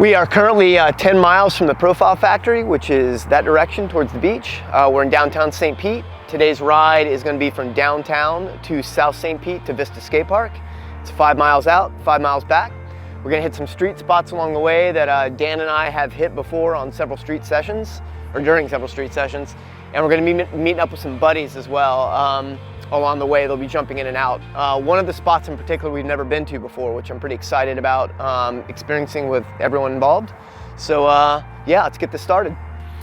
We are currently 10 miles from the Profile Factory, which is that direction towards the beach. We're in downtown St. Pete. Today's ride is going to be from downtown to South St. Pete to Vista Skatepark. It's 5 miles out, 5 miles back. We're going to hit some street spots along the way that Dan and I have hit before on several street sessions, or during several street sessions. And we're going to be meeting up with some buddies as well. Along the way, they'll be jumping in and out. One of the spots in particular we've never been to before, which I'm pretty excited about experiencing with everyone involved. So yeah, let's get this started.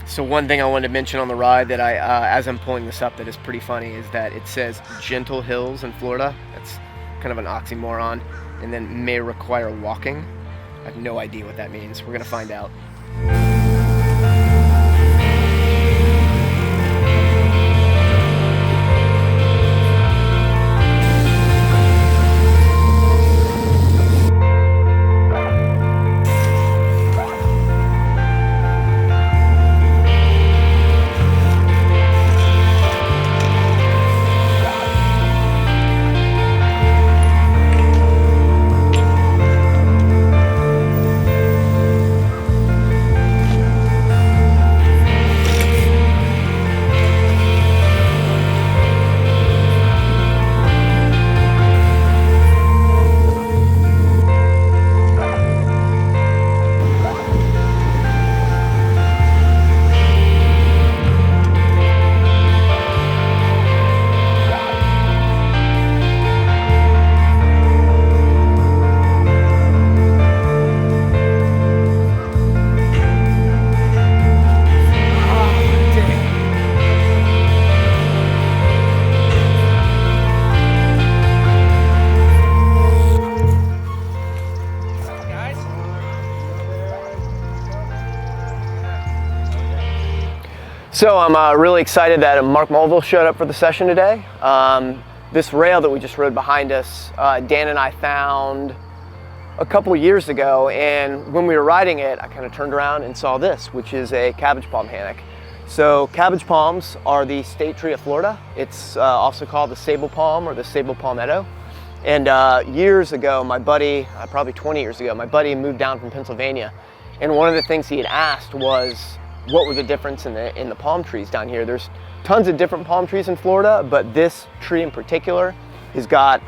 So one thing I wanted to mention on the ride that as I'm pulling this up that is pretty funny is that it says gentle hills in Florida. That's kind of an oxymoron, and then may require walking. I have no idea what that means. We're gonna find out. So I'm really excited that Mark Mulville showed up for the session today. This rail that we just rode behind us, Dan and I found a couple years ago, and when we were riding it, I kind of turned around and saw this, which is a cabbage palm hammock. So cabbage palms are the state tree of Florida. It's also called the sable palm or the sable palmetto. And years ago, my buddy, probably 20 years ago, my buddy moved down from Pennsylvania, and one of the things he had asked was, what were the difference in the palm trees down here? There's tons of different palm trees in Florida, but this tree in particular has got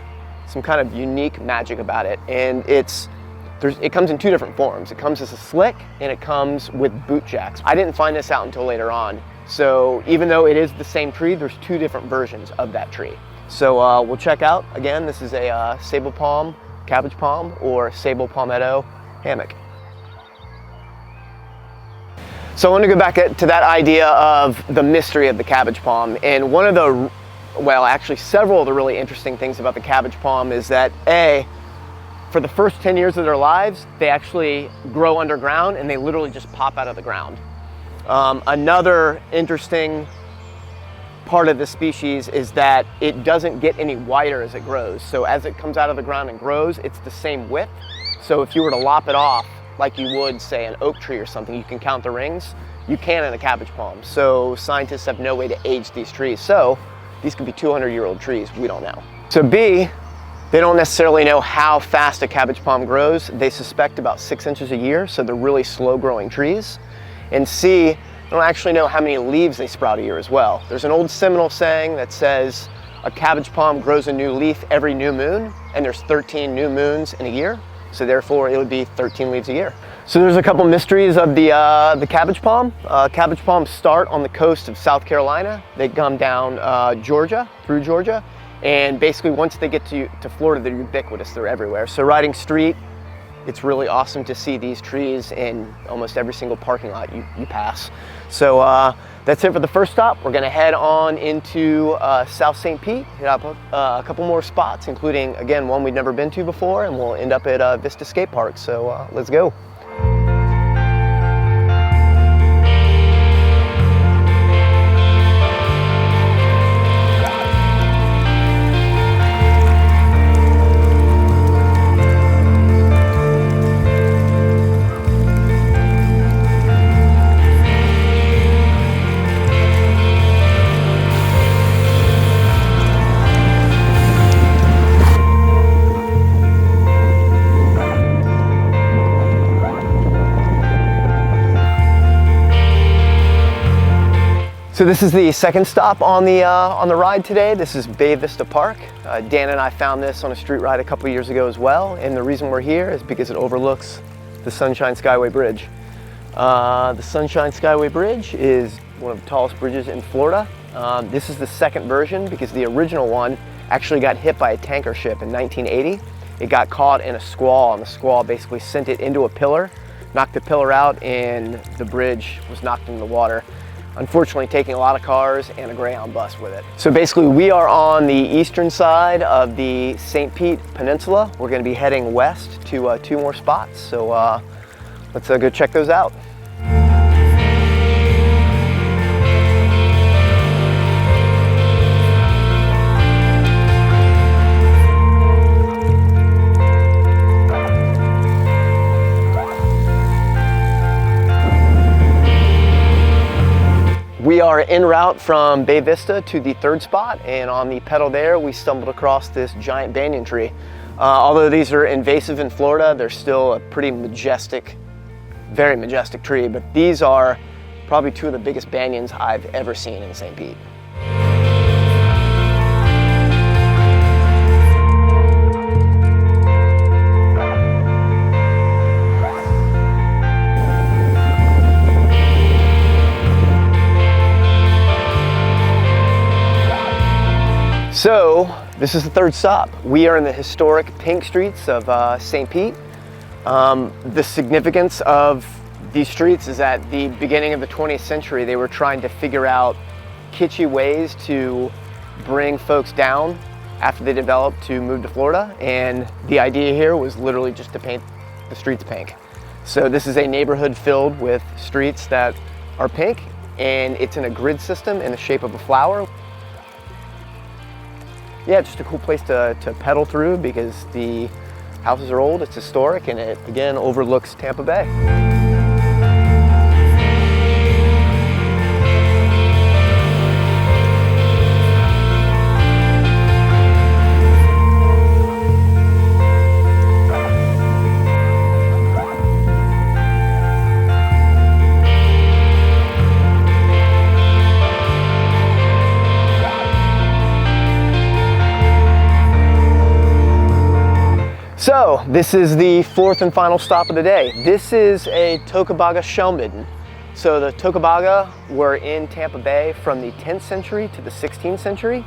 some kind of unique magic about it. And it comes in two different forms. It comes as a slick and it comes with boot jacks. I didn't find this out until later on. So even though it is the same tree, there's two different versions of that tree. So we'll check out, again, this is a sable palm, cabbage palm, or sable palmetto hammock. So I want to go back to that idea of the mystery of the cabbage palm. And one of the, well, actually several of the really interesting things about the cabbage palm is that for the first 10 years of their lives, they actually grow underground and they literally just pop out of the ground. Another interesting part of the species is that it doesn't get any wider as it grows. So as it comes out of the ground and grows, it's the same width. So if you were to lop it off, like you would, say, an oak tree or something, you can count the rings. You can in a cabbage palm. So scientists have no way to age these trees. So these could be 200-year-old trees, we don't know. So B, they don't necessarily know how fast a cabbage palm grows. They suspect about 6 inches a year, so they're really slow growing trees. And C, they don't actually know how many leaves they sprout a year as well. There's an old Seminole saying that says a cabbage palm grows a new leaf every new moon, and there's 13 new moons in a year. So therefore, it would be 13 leaves a year. So there's a couple mysteries of the cabbage palm. Cabbage palms start on the coast of South Carolina. They come down Georgia, through Georgia. And basically, once they get to Florida, they're ubiquitous. They're everywhere. So riding street, it's really awesome to see these trees in almost every single parking lot you pass. So that's it for the first stop. We're gonna head on into South St. Pete, hit up a couple more spots, including, again, one we've never been to before, and we'll end up at Vista Skatepark. So let's go. So this is the second stop on the ride today. This is Vista Park. Dan and I found this on a street ride a couple years ago as well, and the reason we're here is because it overlooks the Sunshine Skyway Bridge. The Sunshine Skyway Bridge is one of the tallest bridges in Florida. This is the second version because the original one actually got hit by a tanker ship in 1980. It got caught in a squall, and the squall basically sent it into a pillar, knocked the pillar out, and the bridge was knocked into the water. Unfortunately, taking a lot of cars and a Greyhound bus with it. So basically, we are on the eastern side of the St. Pete Peninsula. We're going to be heading west to 2 more spots. So let's go check those out. We are en route from Bay Vista to the third spot, and on the pedal there we stumbled across this giant banyan tree. Although these are invasive in Florida, they're still a pretty majestic, very majestic tree, but these are probably 2 of the biggest banyans I've ever seen in St. Pete. So this is the third stop. We are in the historic pink streets of St. Pete. The significance of these streets is at the beginning of the 20th century, they were trying to figure out kitschy ways to bring folks down after they developed to move to Florida. And the idea here was literally just to paint the streets pink. So this is a neighborhood filled with streets that are pink, and it's in a grid system in the shape of a flower. Yeah, just a cool place to pedal through because the houses are old, it's historic, and it again overlooks Tampa Bay. So this is the 4th and final stop of the day. This is a Tocobaga shell midden. So the Tocobaga were in Tampa Bay from the 10th century to the 16th century.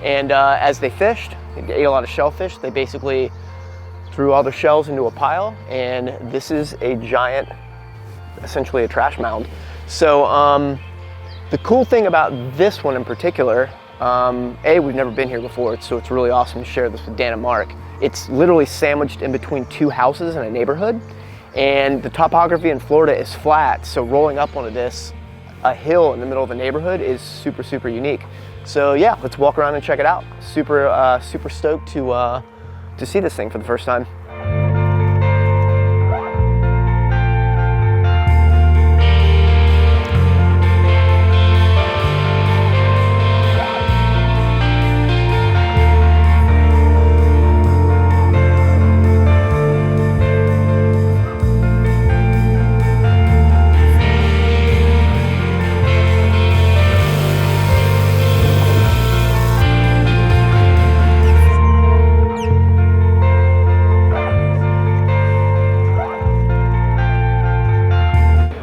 And as they fished, they ate a lot of shellfish. They basically threw all their shells into a pile, and this is a giant, essentially a trash mound. So the cool thing about this one in particular, we've never been here before, so it's really awesome to share this with Dan and Mark. It's literally sandwiched in between 2 houses in a neighborhood, and the topography in Florida is flat, so rolling up onto this, a hill in the middle of the neighborhood, is super, super unique. So yeah, let's walk around and check it out. Super, super stoked to see this thing for the first time.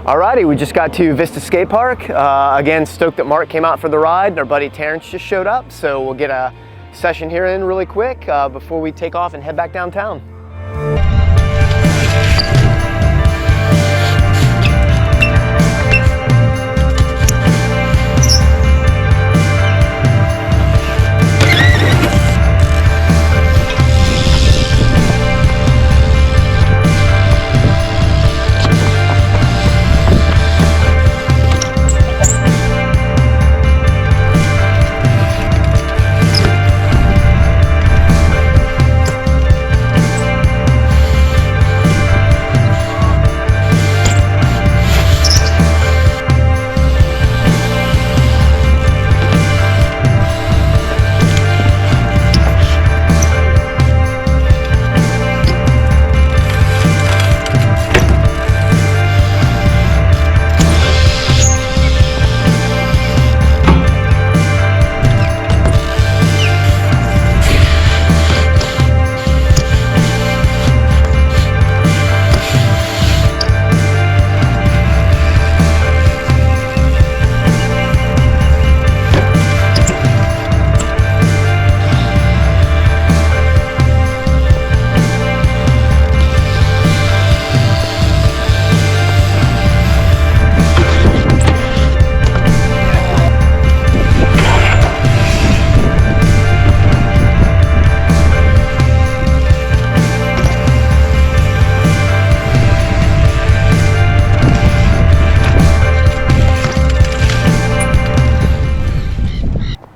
Alrighty, we just got to Vista Skatepark. Again, stoked that Mark came out for the ride, and our buddy Terrance just showed up, so we'll get a session here in really quick before we take off and head back downtown.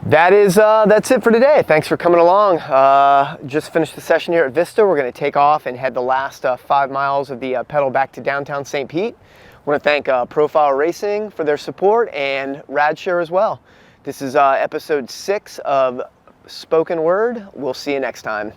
That's it for today. Thanks for coming along. Just finished the session here at Vista. We're going to take off and head the last 5 miles of the pedal back to downtown St. Pete. I want to thank Profile Racing for their support and Radshare as well. This is episode 6 of Spoken Word. We'll see you next time.